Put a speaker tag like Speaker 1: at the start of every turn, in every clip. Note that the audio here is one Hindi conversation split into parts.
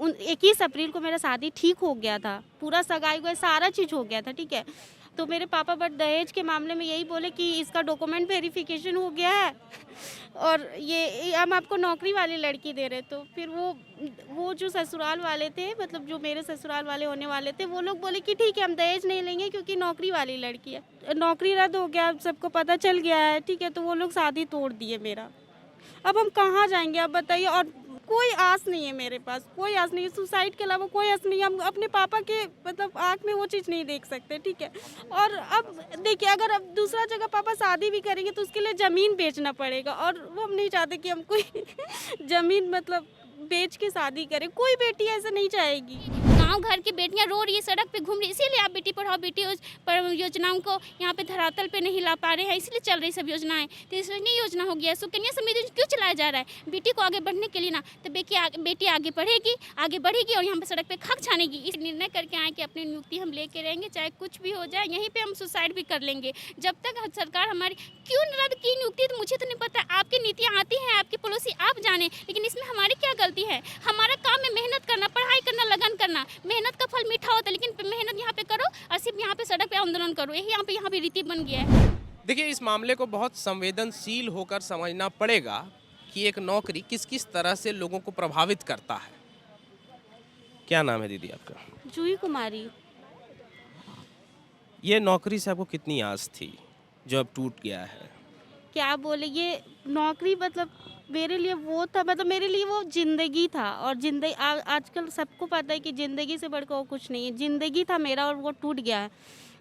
Speaker 1: 21 अप्रैल को मेरा शादी ठीक हो गया था, पूरा सगाई हुआ सारा चीज़ हो गया था, ठीक है। तो मेरे पापा बट दहेज के मामले में यही बोले कि इसका डॉक्यूमेंट वेरिफिकेशन हो गया है और ये हम आपको नौकरी वाली लड़की दे रहे। तो फिर वो जो ससुराल वाले थे, मतलब जो मेरे ससुराल वाले होने वाले थे, वो लोग बोले कि ठीक है हम दहेज नहीं लेंगे क्योंकि नौकरी वाली लड़की है। नौकरी रद्द हो गया, सबको पता चल गया है, ठीक है। तो वो लोग शादी तोड़ दिए मेरा। अब हम कहाँ जाएंगे आप बताइए। और कोई आस नहीं है मेरे पास, कोई आस नहीं है, सुसाइड के अलावा कोई आस नहीं है। हम अपने पापा के मतलब आँख में वो चीज़ नहीं देख सकते, ठीक है। और अब देखिए, अगर अब दूसरा जगह पापा शादी भी करेंगे तो उसके लिए ज़मीन बेचना पड़ेगा और वो हम नहीं चाहते कि हम कोई ज़मीन मतलब बेच के शादी करें। कोई बेटी ऐसा नहीं चाहेगी।
Speaker 2: गांव घर की बेटियां रो रही है, सड़क पे घूम रही है, इसीलिए आप बेटी पढ़ाओ बेटी पर योजनाओं को यहाँ पे धरातल पे नहीं ला पा रहे हैं, इसलिए चल रही सब योजनाएं। तो इसलिए योजना हो गया, सुकन्या समृद्धि क्यों चलाया जा रहा है? बेटी को आगे बढ़ने के लिए ना। तो बेटी आगे बढ़ेगी, आगे बढ़ेगी और यहाँ पे सड़क पे खाक छानेगी। इस निर्णय करके आए कि अपनी नियुक्ति हम लेके रहेंगे, चाहे कुछ भी हो जाए, यहीं पे हम सुसाइड भी कर लेंगे। जब तक सरकार हमारी क्यों रद्द की नियुक्ति तो मुझे तो नहीं पता। आपकी नीतियाँ आती हैं, आपकी पॉलिसी आप जाने, लेकिन इसमें हमारी क्या गलती है? हमारा काम है मेहनत करना, पढ़ाई करना, लगन करना। मेहनत का फल मीठा होता है, लेकिन मेहनत यहाँ पे करो और सिर्फ यहाँ पे सड़क पे आंदोलन करो, यही यहाँ पे रीति बन गया है।
Speaker 3: देखिए, इस मामले को बहुत संवेदनशील होकर समझना पड़ेगा कि एक नौकरी किस किस तरह से लोगों को प्रभावित करता है। क्या नाम है दीदी आपका?
Speaker 1: जूही कुमारी।
Speaker 3: ये नौकरी से आपको कितनी आस थी जो अब टूट गया है?
Speaker 1: क्या बोले, ये नौकरी मतलब मेरे लिए वो था, मतलब मेरे लिए वो जिंदगी था। और जिंदगी आजकल सबको पता है कि जिंदगी से बढ़कर और कुछ नहीं है। जिंदगी था मेरा और वो टूट गया है,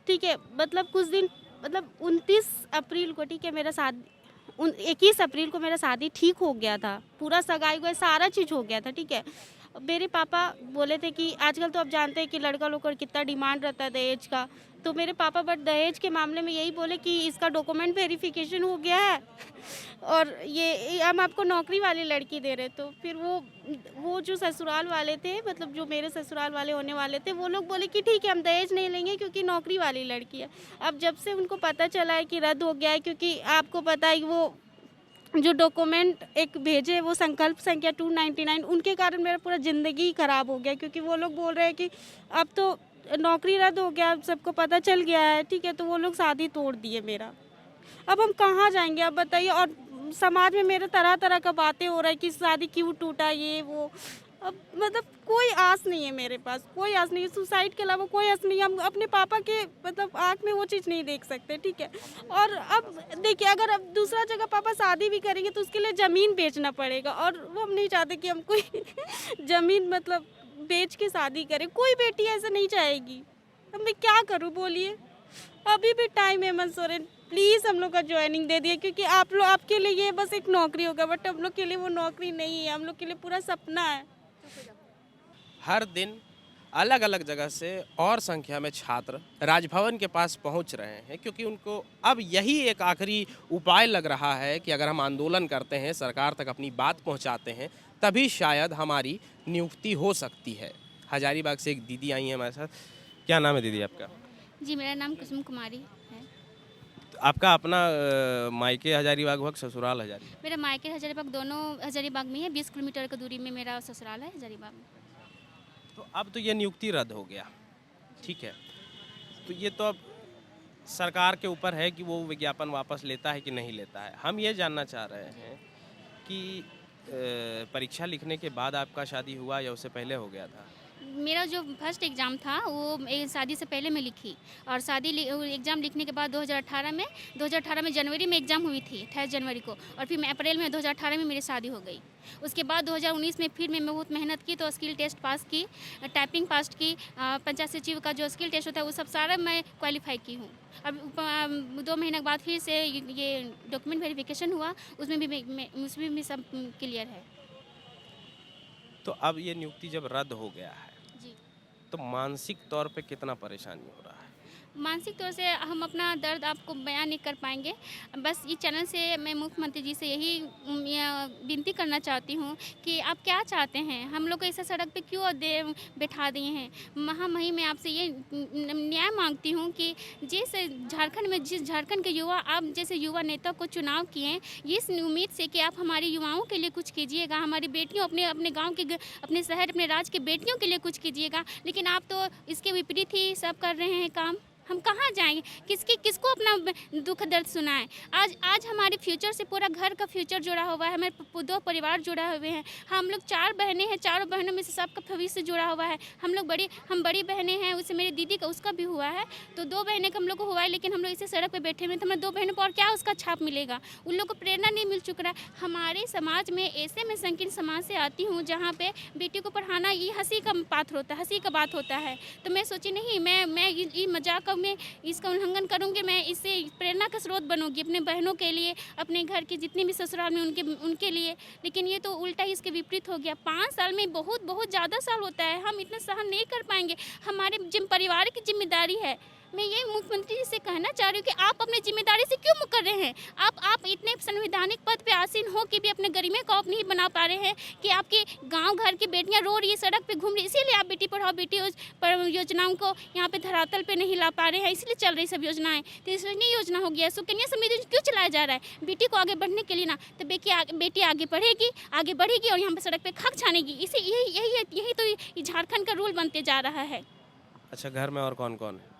Speaker 1: ठीक है। मतलब कुछ दिन, मतलब 29 अप्रैल को, ठीक है, मेरा शादी 21 अप्रैल को मेरा शादी ठीक हो गया था, पूरा सगाई हुआ सारा चीज़ हो गया था, ठीक है। मेरे पापा बोले थे कि आजकल तो आप जानते हैं कि लड़का लोग का कितना डिमांड रहता है दहेज का। तो मेरे पापा बट दहेज के मामले में यही बोले कि इसका डॉक्यूमेंट वेरिफिकेशन हो गया है और ये हम आपको नौकरी वाली लड़की दे रहे। तो फिर वो जो ससुराल वाले थे, मतलब जो मेरे ससुराल वाले होने वाले थे, वो लोग बोले कि ठीक है हम दहेज नहीं लेंगे क्योंकि नौकरी वाली लड़की है। अब जब से उनको पता चला है कि रद्द हो गया है, क्योंकि आपको पता है कि वो जो डॉक्यूमेंट एक भेजे वो संकल्प संख्या 299, उनके कारण मेरा पूरा ज़िंदगी ही ख़राब हो गया। क्योंकि वो लोग बोल रहे हैं कि अब तो नौकरी रद्द हो गया, अब सबको पता चल गया है, ठीक है। तो वो लोग शादी तोड़ दिए मेरा। अब हम कहाँ जाएंगे आप बताइए। और समाज में मेरे तरह तरह का बातें हो रहा है कि शादी क्यों टूटा, ये वो। अब मतलब कोई आस नहीं है मेरे पास, कोई आस नहीं है, सुसाइड के अलावा कोई आस नहीं है। हम अपने पापा के मतलब आँख में वो चीज़ नहीं देख सकते, ठीक है। और अब देखिए, अगर अब दूसरा जगह पापा शादी भी करेंगे तो उसके लिए ज़मीन बेचना पड़ेगा और वो हम नहीं चाहते कि हम कोई ज़मीन मतलब बेच के शादी करें। कोई बेटी ऐसा नहीं चाहेगी। अब मैं क्या करूँ बोलिए। अभी भी टाइम है मंसूरन, प्लीज़ हम लोग का ज्वाइनिंग दे दिए, क्योंकि आप लोग, आपके लिए ये बस एक नौकरी होगा, बट हम लोग के लिए वो नौकरी नहीं है, हम लोग के लिए पूरा सपना है।
Speaker 3: हर दिन अलग अलग जगह से और संख्या में छात्र राजभवन के पास पहुंच रहे हैं, क्योंकि उनको अब यही एक आखिरी उपाय लग रहा है कि अगर हम आंदोलन करते हैं, सरकार तक अपनी बात पहुंचाते हैं, तभी शायद हमारी नियुक्ति हो सकती है। हजारीबाग से एक दीदी आई हैं हमारे साथ। क्या नाम है दीदी आपका?
Speaker 2: जी, मेरा नाम कुसुम कुमारी है।
Speaker 3: तो आपका अपना मायके हजारीबाग हुआ, ससुराल हजारीबाग?
Speaker 2: मेरा मायके हजारीबाग, दोनों हजारीबाग में है। 20 किलोमीटर की दूरी में मेरा ससुराल है हजारीबाग में।
Speaker 3: तो अब तो ये नियुक्ति रद्द हो गया, ठीक है। तो ये तो अब सरकार के ऊपर है कि वो विज्ञापन वापस लेता है कि नहीं लेता है। हम ये जानना चाह रहे हैं कि परीक्षा लिखने के बाद आपका शादी हुआ या उससे पहले हो गया था?
Speaker 2: मेरा जो फर्स्ट एग्ज़ाम था वो शादी से पहले मैं लिखी, और एग्ज़ाम लिखने के बाद 2018 में जनवरी में एग्ज़ाम हुई थी, 28 जनवरी को, और फिर मैं अप्रैल में 2018 में मेरी शादी हो गई। उसके बाद 2019 में फिर मैं बहुत मेहनत की, तो स्किल टेस्ट पास की, टाइपिंग पास की, पंचायत सचिव का जो स्किल टेस्ट होता है वो सब सारा मैं क्वालिफाई की हूँ। अब 2 महीने के बाद फिर से ये डॉक्यूमेंट वेरिफिकेशन हुआ, उसमें भी सब क्लियर है।
Speaker 3: तो अब ये नियुक्ति जब रद्द हो गया है
Speaker 2: जी।
Speaker 3: तो मानसिक तौर पे कितना परेशानी हो रहा है?
Speaker 2: मानसिक तौर से हम अपना दर्द आपको बयान नहीं कर पाएंगे। बस ये चैनल से मैं मुख्यमंत्री जी से यही विनती करना चाहती हूँ कि आप क्या चाहते हैं, हम लोग को ऐसा सड़क पे क्यों बैठा दिए हैं। महामहिम मैं आपसे ये न्याय मांगती हूँ कि जिस झारखंड के युवा आप जैसे युवा नेता को चुनाव किए, इस उम्मीद से कि आप हमारे युवाओं के लिए कुछ कीजिएगा, हमारी बेटियों अपने गाँव के अपने शहर अपने राज्य की बेटियों के लिए कुछ कीजिएगा, लेकिन आप तो इसके विपरीत ही सब कर रहे हैं काम। हम कहाँ जाएंगे, किसको अपना दुख दर्द सुनाएं। आज हमारे फ्यूचर से पूरा घर का फ्यूचर जुड़ा हुआ है, हमारे 2 परिवार जुड़ा हुए हैं। हम लोग 4 बहनें हैं, 4 बहनों में से सबका भविष्य जुड़ा हुआ है। हम बड़ी बहनें हैं, उससे मेरी दीदी का उसका भी हुआ है, तो 2 बहनें का हम लोग को हुआ है, लेकिन हम लोग इसे सड़क पे बैठे हुए हैं, तो हमें 2 बहनों पर और क्या उसका छाप मिलेगा। उन लोग को प्रेरणा नहीं मिल चुका है। हमारे समाज में ऐसे मैं संकीर्ण समाज से आती हूँ जहाँ पे बेटी को पढ़ाना ये हंसी का बात होता है। तो मैं सोची नहीं, मैं ये मजाक में इसका उल्लंघन करूंगी, मैं इससे प्रेरणा का स्रोत बनूंगी अपने बहनों के लिए, अपने घर के जितने भी ससुराल में उनके लिए। लेकिन ये तो उल्टा ही इसके विपरीत हो गया। 5 साल में बहुत ज़्यादा साल होता है, हम इतना सहन नहीं कर पाएंगे। हमारे परिवार की जिम्मेदारी है। मैं ये मुख्यमंत्री जी से कहना चाह रही हूँ कि आप अपनी जिम्मेदारी से क्यों मुकर रहे हैं। आप इतने संवैधानिक पद पे आसीन हो कि भी अपने गरिमा को आप नहीं बना पा रहे हैं कि आपके गांव घर की बेटियां रो रही है, सड़क पे घूम रही, इसीलिए आप बेटी पढ़ाओ बेटी योजनाओं को यहाँ पे धरातल पे नहीं ला पा रहे हैं, इसलिए चल रही सब योजनाएं। तो इसलिए योजना हो गया, सुकन्या समृद्धि क्यों चलाया जा रहा है, बेटी को आगे बढ़ने के लिए ना। तो बेटी आगे बढ़ेगी और यहाँ पे सड़क पे खाक छानेगी। यही तो झारखंड का रूल बनते जा रहा है।
Speaker 3: अच्छा, घर में और कौन कौन है?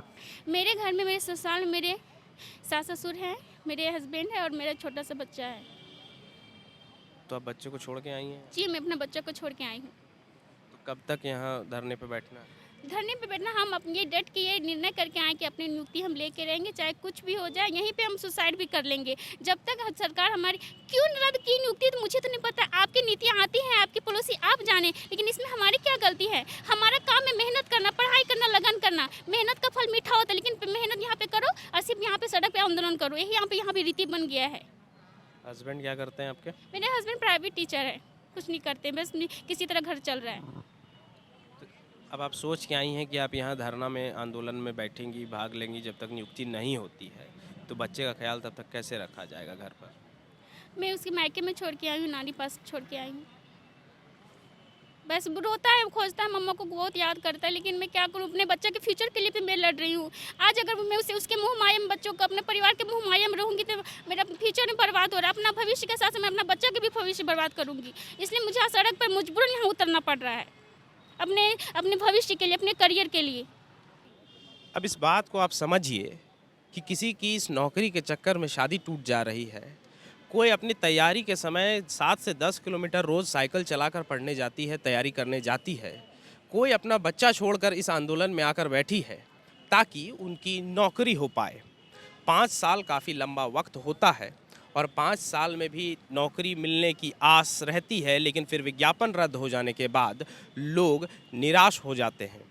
Speaker 2: मेरे घर में मेरे ससुराल मेरे सास ससुर हैं, मेरे हस्बैंड है और मेरा छोटा सा बच्चा है।
Speaker 3: तो आप बच्चे को छोड़ के आई हैं?
Speaker 2: जी, मैं अपने बच्चे को छोड़ के आई हूँ।
Speaker 3: तो कब तक यहाँ धरने पे बैठना है?
Speaker 2: धरने पे बैठना, हम अपने डट के ये निर्णय करके आए कि अपनी नियुक्ति हम लेके रहेंगे, चाहे कुछ भी हो जाए। यहीं पे हम सुसाइड भी कर लेंगे जब तक सरकार हमारी क्यों रद्द की नियुक्ति, तो मुझे तो नहीं पता। आपकी नीतियाँ आती हैं, आपकी पॉलिसी आप जाने, लेकिन इसमें हमारी क्या गलती है। हमारा काम है मेहनत करना, पढ़ाई करना, लगन करना। मेहनत का फल मीठा होता है, लेकिन मेहनत यहाँ पे करो और सिर्फ यहाँ पे सड़क पे आंदोलन करो, यही यहाँ पे रीति बन गया है।
Speaker 3: हस्बैंड क्या करते हैं आपके?
Speaker 2: मेरे हस्बैंड प्राइवेट टीचर है, कुछ नहीं करते, बस किसी तरह घर चल रहा है।
Speaker 3: अब आप सोच के आई हैं कि आप यहाँ धरना में आंदोलन में बैठेंगी, भाग लेंगी जब तक नियुक्ति नहीं होती है, तो बच्चे का ख्याल तब तक कैसे रखा जाएगा घर पर?
Speaker 2: मैं उसके मायके में छोड़ के आई हूँ, नानी पास छोड़ के आई हूँ। बस रोता है, खोजता है, मम्मा को बहुत याद करता है, लेकिन मैं क्या करूँ, अपने बच्चे के फ्यूचर के लिए भी मैं लड़ रही हूँ। आज अगर मैं उसके मुँह माया में बच्चों को, अपने परिवार के मुँह माया में रहूँगी तो मेरा फ्यूचर में बर्बाद हो रहा है। अपना भविष्य के साथ मैं अपना बच्चा के भी भविष्य बर्बाद करूँगी, इसलिए मुझे सड़क पर मजबूरन यहाँ उतरना पड़ रहा है अपने भविष्य के लिए, अपने करियर के लिए।
Speaker 3: अब इस बात को आप समझिए कि किसी की इस नौकरी के चक्कर में शादी टूट जा रही है, कोई अपनी तैयारी के समय 7 से 10 किलोमीटर रोज़ साइकिल चलाकर पढ़ने जाती है, तैयारी करने जाती है, कोई अपना बच्चा छोड़कर इस आंदोलन में आकर बैठी है ताकि उनकी नौकरी हो पाए। 5 साल काफ़ी लंबा वक्त होता है और 5 साल में भी नौकरी मिलने की आस रहती है, लेकिन फिर विज्ञापन रद्द हो जाने के बाद लोग निराश हो जाते हैं।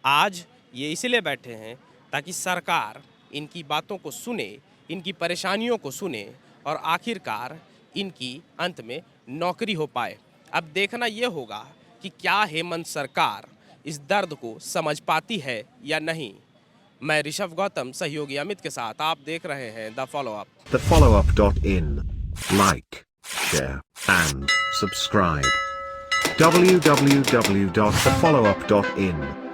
Speaker 3: आज ये इसलिए बैठे हैं ताकि सरकार इनकी बातों को सुने, इनकी परेशानियों को सुने और आखिरकार इनकी अंत में नौकरी हो पाए। अब देखना ये होगा कि क्या हेमंत सरकार इस दर्द को समझ पाती है या नहीं। मैं ऋषभ गौतम सहयोगी अमित के साथ, आप देख रहे हैं the follow up.
Speaker 4: thefollowup.in. Like, share and subscribe. www.thefollowup.in